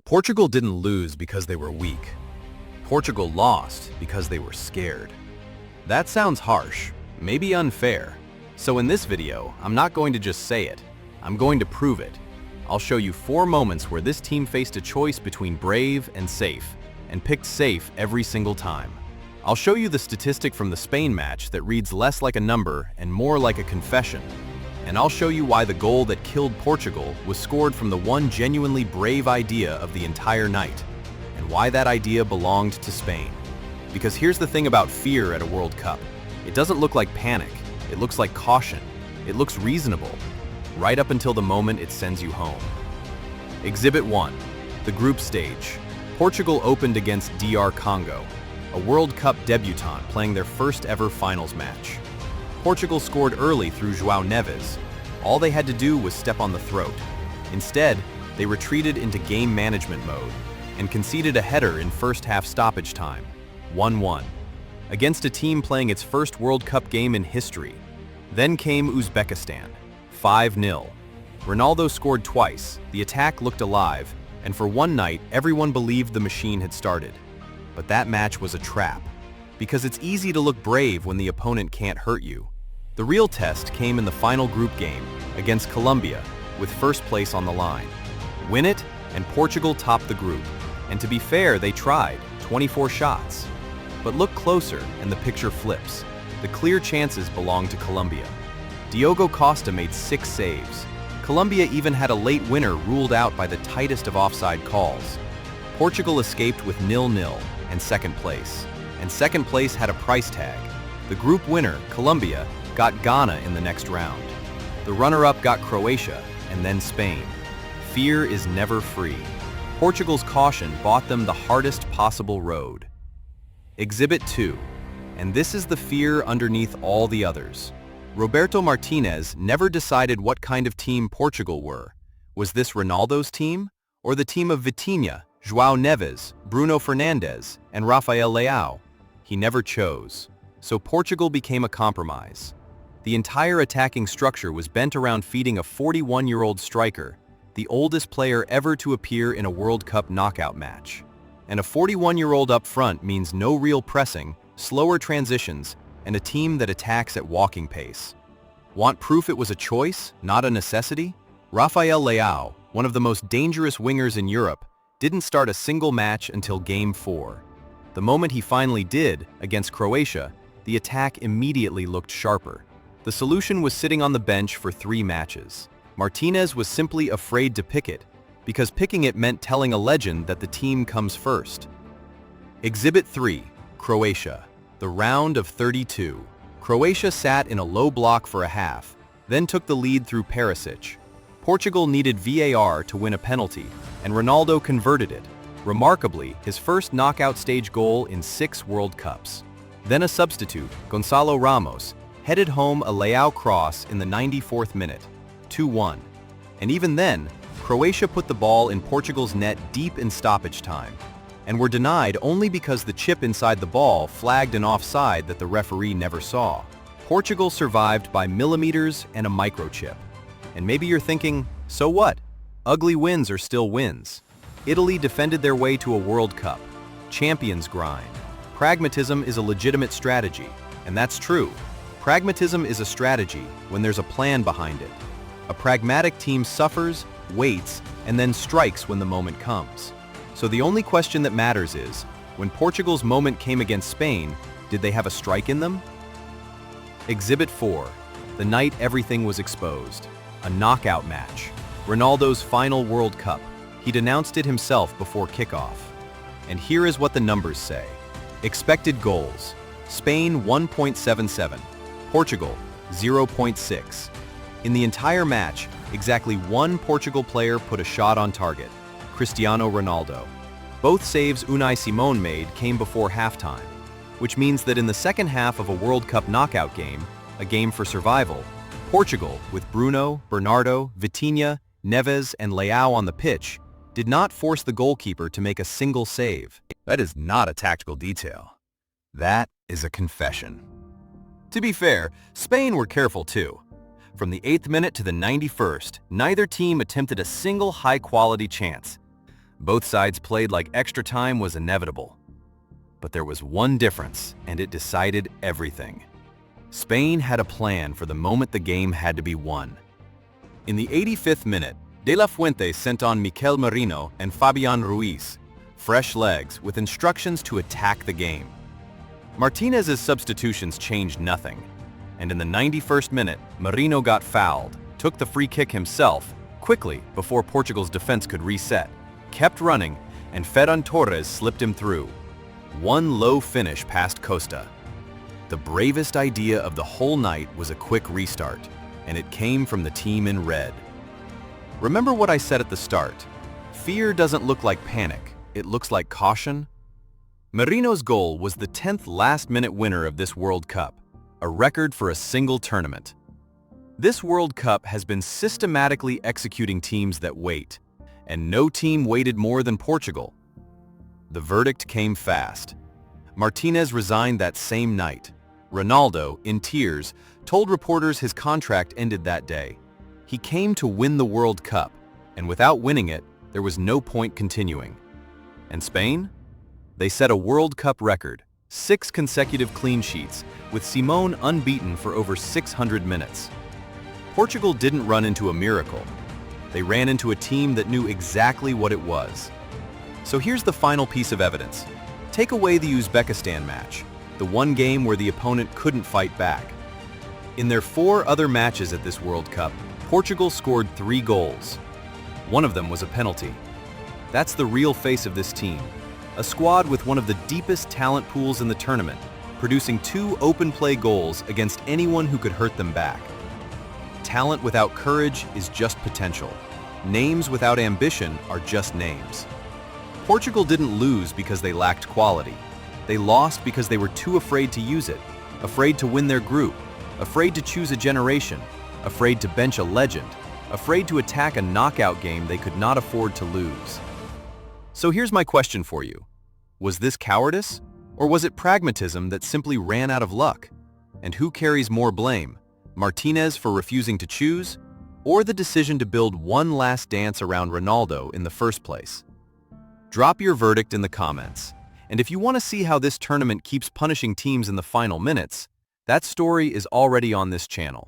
Portugal didn't lose because they were weak. Portugal lost because they were scared. That sounds harsh, maybe unfair. So in this video, I'm not going to just say it. I'm going to prove it. I'll show you 4 moments where this team faced a choice between brave and safe, and picked safe every single time. I'll show you the statistic from the Spain match that reads less like a number and more like a confession. And I'll show you why the goal that killed Portugal was scored from the one genuinely brave idea of the entire night, and why that idea belonged to Spain. Because here's the thing about fear at a World Cup. It doesn't look like panic, it looks like caution. It looks reasonable, right up until the moment it sends you home. Exhibit 1, the group stage. Portugal opened against DR Congo, a World Cup debutant playing their first ever finals match. Portugal scored early through João Neves. All they had to do was step on the throat. Instead, they retreated into game management mode and conceded a header in first half stoppage time, 1-1, against a team playing its first World Cup game in history. Then came Uzbekistan, 5-0. Ronaldo scored twice, the attack looked alive, and for one night everyone believed the machine had started. But that match was a trap, because it's easy to look brave when the opponent can't hurt you. The real test came in the final group game against Colombia, with first place on the line. Win it, and Portugal topped the group. And to be fair, they tried, 24 shots. But look closer and the picture flips. The clear chances belonged to Colombia. Diogo Costa made 6 saves. Colombia even had a late winner ruled out by the tightest of offside calls. Portugal escaped with 0-0 and second place. And second place had a price tag. The group winner, Colombia, got Ghana in the next round. The runner-up got Croatia, and then Spain. Fear is never free. Portugal's caution bought them the hardest possible road. Exhibit 2, and this is the fear underneath all the others. Roberto Martínez never decided what kind of team Portugal were. Was this Ronaldo's team, or the team of Vitinha, João Neves, Bruno Fernandes, and Rafael Leão? He never chose. So Portugal became a compromise. The entire attacking structure was bent around feeding a 41-year-old striker, the oldest player ever to appear in a World Cup knockout match. And a 41-year-old up front means no real pressing, slower transitions, and a team that attacks at walking pace. Want proof it was a choice, not a necessity? Rafael Leão, one of the most dangerous wingers in Europe, didn't start a single match until Game 4. The moment he finally did, against Croatia, the attack immediately looked sharper. The solution was sitting on the bench for 3 matches. Martínez was simply afraid to pick it, because picking it meant telling a legend that the team comes first. Exhibit 3, Croatia, the round of 32. Croatia sat in a low block for a half, then took the lead through Perisic. Portugal needed VAR to win a penalty, and Ronaldo converted it. Remarkably, his first knockout stage goal in 6 World Cups. Then a substitute, Gonçalo Ramos, headed home a Leão cross in the 94th minute, 2-1. And even then, Croatia put the ball in Portugal's net deep in stoppage time, and were denied only because the chip inside the ball flagged an offside that the referee never saw. Portugal survived by millimeters and a microchip. And maybe you're thinking, so what? Ugly wins are still wins. Italy defended their way to a World Cup. Champions grind. Pragmatism is a legitimate strategy, and that's true. Pragmatism is a strategy when there's a plan behind it. A pragmatic team suffers, waits, and then strikes when the moment comes. So the only question that matters is, when Portugal's moment came against Spain, did they have a strike in them? Exhibit 4, the night everything was exposed. A knockout match. Ronaldo's final World Cup. He denounced it himself before kickoff. And here is what the numbers say. Expected goals. Spain 1.77. Portugal 0.6. In the entire match, exactly 1 Portugal player put a shot on target, Cristiano Ronaldo. Both saves Unai Simon made came before halftime, which means that in the second half of a World Cup knockout game, a game for survival, Portugal, with Bruno, Bernardo, Vitinha, Neves, and Leão on the pitch, did not force the goalkeeper to make a single save. That is not a tactical detail. That is a confession. To be fair, Spain were careful too. From the 8th minute to the 91st, neither team attempted a single high-quality chance. Both sides played like extra time was inevitable. But there was one difference, and it decided everything. Spain had a plan for the moment the game had to be won. In the 85th minute, De La Fuente sent on Mikel Merino and Fabian Ruiz, fresh legs with instructions to attack the game. Martinez's substitutions changed nothing, and in the 91st minute, Merino got fouled, took the free kick himself, quickly before Portugal's defense could reset, kept running, and Ferran Torres slipped him through. One low finish past Costa. The bravest idea of the whole night was a quick restart, and it came from the team in red. Remember what I said at the start? Fear doesn't look like panic, it looks like caution. Merino's goal was the 10th last-minute winner of this World Cup, a record for a single tournament. This World Cup has been systematically executing teams that wait, and no team waited more than Portugal. The verdict came fast. Martinez resigned that same night. Ronaldo, in tears, told reporters his contract ended that day. He came to win the World Cup, and without winning it, there was no point continuing. And Spain? They set a World Cup record, 6 consecutive clean sheets, with Simone unbeaten for over 600 minutes. Portugal didn't run into a miracle. They ran into a team that knew exactly what it was. So here's the final piece of evidence. Take away the Uzbekistan match, the one game where the opponent couldn't fight back. In their 4 other matches at this World Cup, Portugal scored 3 goals. One of them was a penalty. That's the real face of this team. A squad with one of the deepest talent pools in the tournament, producing 2 open play goals against anyone who could hurt them back. Talent without courage is just potential. Names without ambition are just names. Portugal didn't lose because they lacked quality. They lost because they were too afraid to use it, afraid to win their group, afraid to choose a generation, afraid to bench a legend, afraid to attack a knockout game they could not afford to lose. So here's my question for you. Was this cowardice, or was it pragmatism that simply ran out of luck? And who carries more blame? Martinez for refusing to choose, or the decision to build one last dance around Ronaldo in the first place? Drop your verdict in the comments. And if you want to see how this tournament keeps punishing teams in the final minutes, that story is already on this channel.